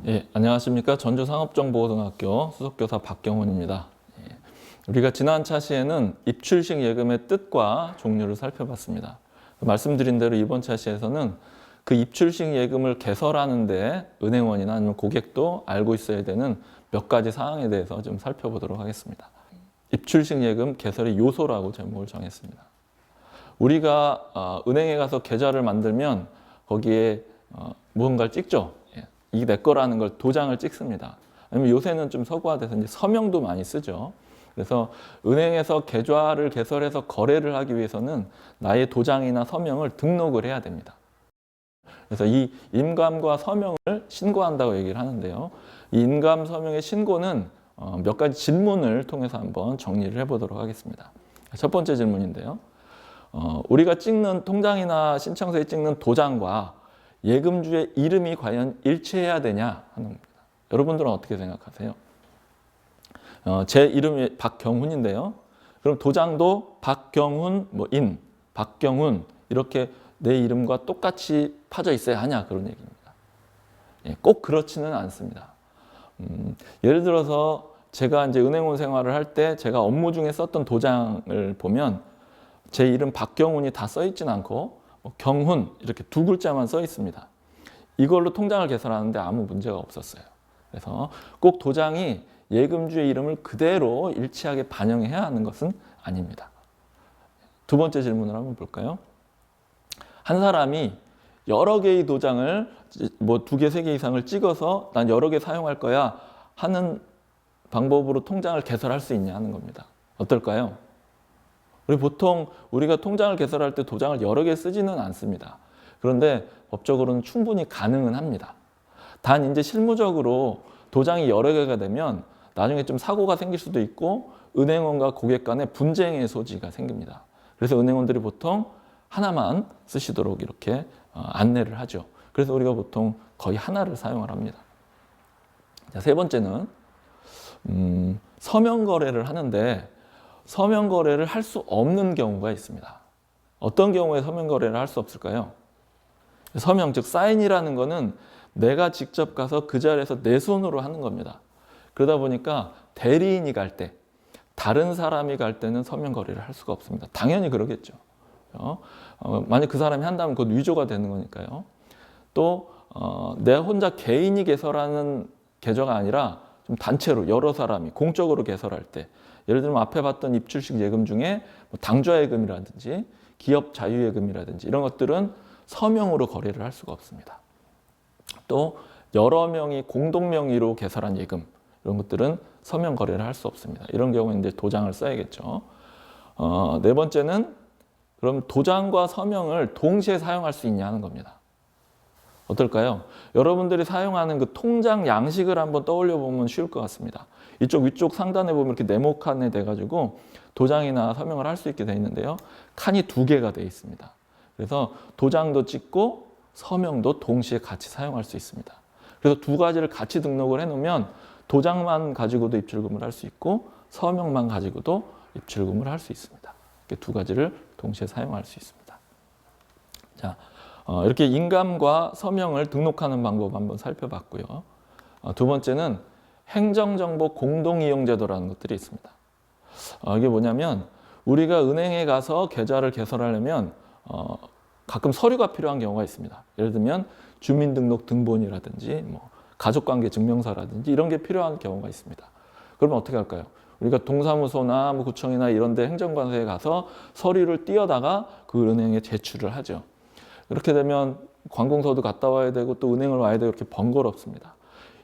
예, 안녕하십니까. 전주상업정보고등학교 수석교사 박경훈입니다. 예, 우리가 지난 차시에는 입출식 예금의 뜻과 종류를 살펴봤습니다. 말씀드린 대로 이번 차시에서는 그 입출식 예금을 개설하는데 은행원이나 아니면 고객도 알고 있어야 되는 몇 가지 사항에 대해서 좀 살펴보도록 하겠습니다. 입출식 예금 개설의 요소라고 제목을 정했습니다. 우리가 은행에 가서 계좌를 만들면 거기에 무언가를 찍죠. 이게 내 거라는 걸 도장을 찍습니다. 아니면 요새는 좀 서구화돼서 이제 서명도 많이 쓰죠. 그래서 은행에서 계좌를 개설해서 거래를 하기 위해서는 나의 도장이나 서명을 등록을 해야 됩니다. 그래서 이 인감과 서명을 신고한다고 얘기를 하는데요. 이 인감 서명의 신고는 몇 가지 질문을 통해서 한번 정리를 해보도록 하겠습니다. 첫 번째 질문인데요. 우리가 찍는 통장이나 신청서에 찍는 도장과 예금주의 이름이 과연 일치해야 되냐 하는 겁니다. 여러분들은 어떻게 생각하세요? 제 이름이 박경훈인데요. 그럼 도장도 박경훈, 박경훈 이렇게 내 이름과 똑같이 파져 있어야 하냐 그런 얘기입니다. 꼭 그렇지는 않습니다. 예를 들어서 제가 이제 은행원 생활을 할 때 제가 업무 중에 썼던 도장을 보면 제 이름 박경훈이 다 써 있진 않고 경훈 이렇게 두 글자만 써 있습니다. 이걸로 통장을 개설하는데 아무 문제가 없었어요. 그래서 꼭 도장이 예금주의 이름을 그대로 일치하게 반영해야 하는 것은 아닙니다. 두 번째 질문을 한번 볼까요? 한 사람이 여러 개의 도장을 두 개, 세 개 이상을 찍어서 난 여러 개 사용할 거야 하는 방법으로 통장을 개설할 수 있냐 하는 겁니다. 어떨까요? 보통 우리가 통장을 개설할 때 도장을 여러 개 쓰지는 않습니다. 그런데 법적으로는 충분히 가능은 합니다. 단 이제 실무적으로 도장이 여러 개가 되면 나중에 좀 사고가 생길 수도 있고 은행원과 고객 간의 분쟁의 소지가 생깁니다. 그래서 은행원들이 보통 하나만 쓰시도록 이렇게 안내를 하죠. 그래서 우리가 보통 거의 하나를 사용을 합니다. 자, 세 번째는 서명 거래를 하는데 서명 거래를 할 수 없는 경우가 있습니다. 어떤 경우에 서명 거래를 할 수 없을까요? 서명, 즉 사인이라는 거는 내가 직접 가서 그 자리에서 내 손으로 하는 겁니다. 그러다 보니까 대리인이 갈 때, 다른 사람이 갈 때는 서명 거래를 할 수가 없습니다. 당연히 그러겠죠. 만약 그 사람이 한다면 그것 위조가 되는 거니까요. 또 내 혼자 개인이 개설하는 계좌가 아니라 좀 단체로 여러 사람이 공적으로 개설할 때, 예를 들면 앞에 봤던 입출식 예금 중에 당좌예금이라든지 기업 자유예금이라든지 이런 것들은 서명으로 거래를 할 수가 없습니다. 또 여러 명이 공동 명의로 개설한 예금 이런 것들은 서명 거래를 할 수 없습니다. 이런 경우는 이제 도장을 써야겠죠. 네 번째는 그럼 도장과 서명을 동시에 사용할 수 있냐 하는 겁니다. 어떨까요? 여러분들이 사용하는 그 통장 양식을 한번 떠올려 보면 쉬울 것 같습니다. 이쪽 위쪽 상단에 보면 이렇게 네모칸에 돼가지고 도장이나 서명을 할 수 있게 되어 있는데요. 칸이 두 개가 되어 있습니다. 그래서 도장도 찍고 서명도 동시에 같이 사용할 수 있습니다. 그래서 두 가지를 같이 등록을 해놓으면 도장만 가지고도 입출금을 할 수 있고 서명만 가지고도 입출금을 할 수 있습니다. 이렇게 두 가지를 동시에 사용할 수 있습니다. 자, 이렇게 인감과 서명을 등록하는 방법 한번 살펴봤고요. 두 번째는 행정정보 공동이용제도라는 것들이 있습니다. 이게 뭐냐면 우리가 은행에 가서 계좌를 개설하려면 가끔 서류가 필요한 경우가 있습니다. 예를 들면 주민등록등본이라든지 가족관계 증명서라든지 이런 게 필요한 경우가 있습니다. 그러면 어떻게 할까요? 우리가 동사무소나 구청이나 이런 데 행정관서에 가서 서류를 띄어다가 그 은행에 제출을 하죠. 이렇게 되면 관공서도 갔다 와야 되고 또 은행을 와야 되고 이렇게 번거롭습니다.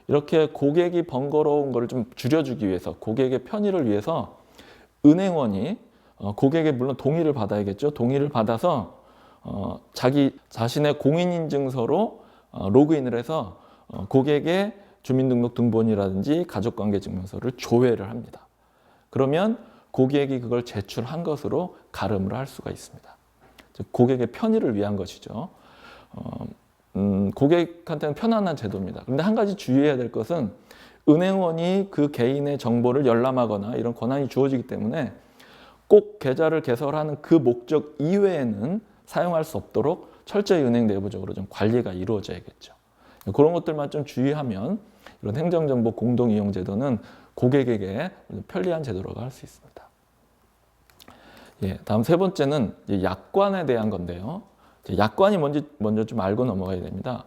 이렇게 고객이 번거로운 거를 좀 줄여주기 위해서 고객의 편의를 위해서 은행원이 고객의 물론 동의를 받아야겠죠. 동의를 받아서 자기 자신의 공인인증서로 로그인을 해서 고객의 주민등록등본이라든지 가족관계증명서를 조회를 합니다. 그러면 고객이 그걸 제출한 것으로 가름을 할 수가 있습니다. 즉 고객의 편의를 위한 것이죠. 고객한테는 편안한 제도입니다. 그런데 한 가지 주의해야 될 것은 은행원이 그 개인의 정보를 열람하거나 이런 권한이 주어지기 때문에 꼭 계좌를 개설하는 그 목적 이외에는 사용할 수 없도록 철저히 은행 내부적으로 좀 관리가 이루어져야겠죠. 그런 것들만 좀 주의하면 이런 행정정보 공동이용제도는 고객에게 편리한 제도라고 할 수 있습니다. 예, 다음 세 번째는 약관에 대한 건데요. 약관이 뭔지 먼저 좀 알고 넘어가야 됩니다.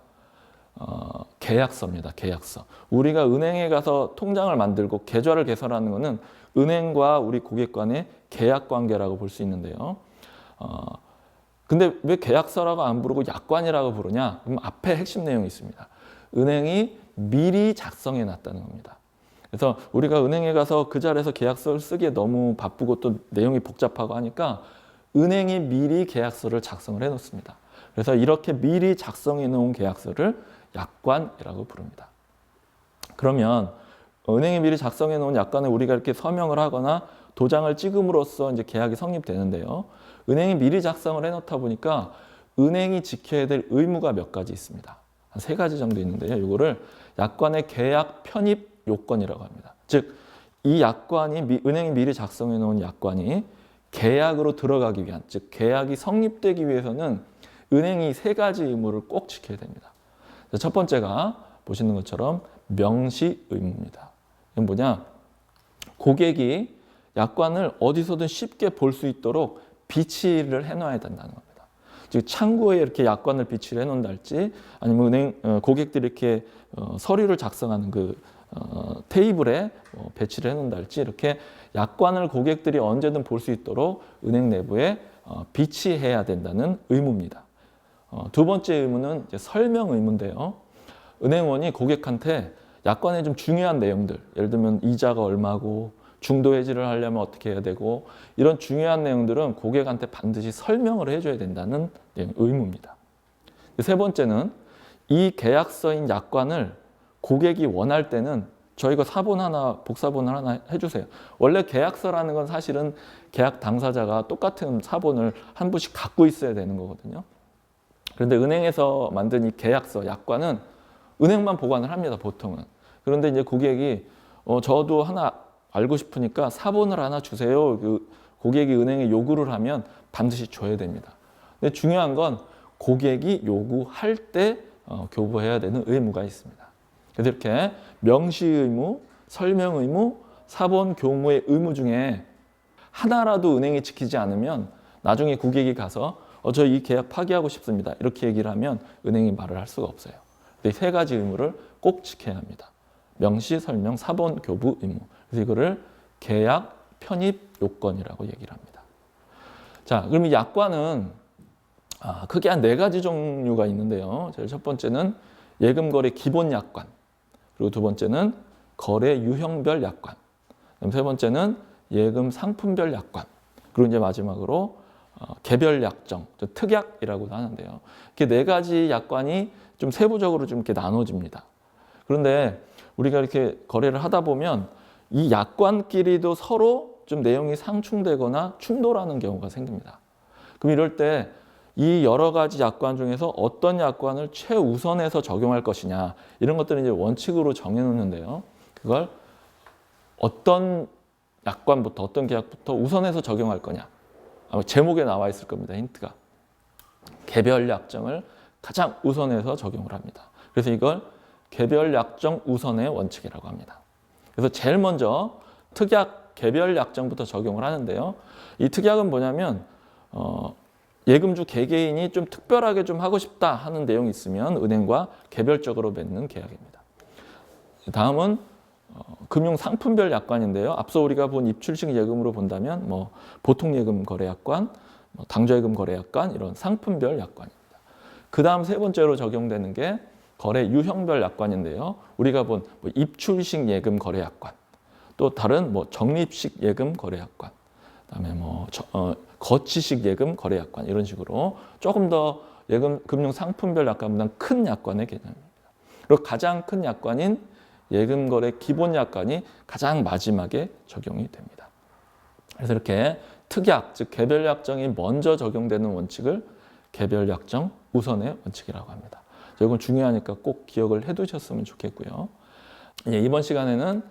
계약서입니다. 계약서. 우리가 은행에 가서 통장을 만들고 계좌를 개설하는 것은 은행과 우리 고객 간의 계약 관계라고 볼 수 있는데요. 근데 왜 계약서라고 안 부르고 약관이라고 부르냐? 그럼 앞에 핵심 내용이 있습니다. 은행이 미리 작성해 놨다는 겁니다. 그래서 우리가 은행에 가서 그 자리에서 계약서를 쓰기에 너무 바쁘고 또 내용이 복잡하고 하니까 은행이 미리 계약서를 작성을 해 놓습니다. 그래서 이렇게 미리 작성해 놓은 계약서를 약관이라고 부릅니다. 그러면 은행이 미리 작성해 놓은 약관에 우리가 이렇게 서명을 하거나 도장을 찍음으로써 이제 계약이 성립되는데요. 은행이 미리 작성을 해 놓다 보니까 은행이 지켜야 될 의무가 몇 가지 있습니다. 한 3가지 정도 있는데요. 이거를 약관의 계약 편입 요건이라고 합니다. 즉, 이 약관이 은행이 미리 작성해 놓은 약관이 계약으로 들어가기 위한, 즉 계약이 성립되기 위해서는 은행이 3가지 의무를 꼭 지켜야 됩니다. 첫 번째가 보시는 것처럼 명시 의무입니다. 이건 뭐냐? 고객이 약관을 어디서든 쉽게 볼 수 있도록 비치를 해놔야 된다는 겁니다. 즉 창구에 이렇게 약관을 비치를 해놓는달지 아니면 은행 고객들이 이렇게 서류를 작성하는 그 테이블에 배치를 해놓는달지 이렇게 약관을 고객들이 언제든 볼 수 있도록 은행 내부에 비치해야 된다는 의무입니다. 두 번째 의무는 이제 설명 의무인데요. 은행원이 고객한테 약관에 좀 중요한 내용들, 예를 들면 이자가 얼마고 중도 해지를 하려면 어떻게 해야 되고 이런 중요한 내용들은 고객한테 반드시 설명을 해줘야 된다는 의무입니다. 세 번째는 이 계약서인 약관을 고객이 원할 때는 저희가 사본 하나, 복사본을 하나 해주세요. 원래 계약서라는 건 사실은 계약 당사자가 똑같은 사본을 한 부씩 갖고 있어야 되는 거거든요. 그런데 은행에서 만든 이 계약서, 약관은 은행만 보관을 합니다, 보통은. 그런데 이제 고객이 저도 하나 알고 싶으니까 사본을 하나 주세요. 그 고객이 은행에 요구를 하면 반드시 줘야 됩니다. 근데 중요한 건 고객이 요구할 때 교부해야 되는 의무가 있습니다. 그래서 이렇게 명시 의무, 설명 의무, 사본 교무의 의무 중에 하나라도 은행이 지키지 않으면 나중에 고객이 가서 저 이 계약 파기하고 싶습니다. 이렇게 얘기를 하면 은행이 말을 할 수가 없어요. 근데 3가지 의무를 꼭 지켜야 합니다. 명시, 설명, 사본, 교부 의무. 그래서 이거를 계약 편입 요건이라고 얘기를 합니다. 자, 그럼 이 약관은 크게 한 4가지 종류가 있는데요. 제일 첫 번째는 예금거래 기본 약관, 그리고 두 번째는 거래 유형별 약관, 그럼 세 번째는 예금 상품별 약관, 그리고 이제 마지막으로 개별 약정, 특약이라고도 하는데요. 이렇게 4가지 약관이 좀 세부적으로 좀 이렇게 나눠집니다. 그런데 우리가 이렇게 거래를 하다 보면 이 약관끼리도 서로 좀 내용이 상충되거나 충돌하는 경우가 생깁니다. 그럼 이럴 때 이 여러 가지 약관 중에서 어떤 약관을 최우선해서 적용할 것이냐 이런 것들은 이제 원칙으로 정해놓는데요. 그걸 어떤 약관부터 어떤 계약부터 우선해서 적용할 거냐 아마 제목에 나와 있을 겁니다. 힌트가 개별 약정을 가장 우선해서 적용을 합니다. 그래서 이걸 개별 약정 우선의 원칙이라고 합니다. 그래서 제일 먼저 특약 개별 약정부터 적용을 하는데요. 이 특약은 뭐냐면 예금주 개개인이 좀 특별하게 좀 하고 싶다 하는 내용이 있으면 은행과 개별적으로 맺는 계약입니다. 다음은 금융 상품별 약관인데요. 앞서 우리가 본 입출식 예금으로 본다면 뭐 보통 예금 거래 약관, 당좌예금 거래 약관 이런 상품별 약관입니다. 그 다음 세 번째로 적용되는 게 거래 유형별 약관인데요. 우리가 본 입출식 예금 거래 약관, 또 다른 적립식 예금 거래 약관, 그다음에 거치식 예금 거래 약관 이런 식으로 조금 더 예금 금융 상품별 약관보다 큰 약관의 개념입니다. 그리고 가장 큰 약관인 예금 거래 기본 약관이 가장 마지막에 적용이 됩니다. 그래서 이렇게 특약, 즉 개별 약정이 먼저 적용되는 원칙을 개별 약정 우선의 원칙이라고 합니다. 이건 중요하니까 꼭 기억을 해두셨으면 좋겠고요. 이번 시간에는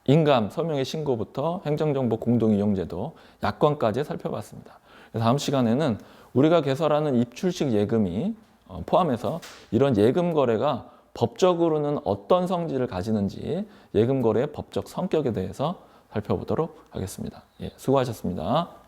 인감, 서명의 신고부터 행정정보 공동이용제도, 약관까지 살펴봤습니다. 다음 시간에는 우리가 개설하는 입출식 예금이 포함해서 이런 예금 거래가 법적으로는 어떤 성질을 가지는지 예금 거래의 법적 성격에 대해서 살펴보도록 하겠습니다. 예, 수고하셨습니다.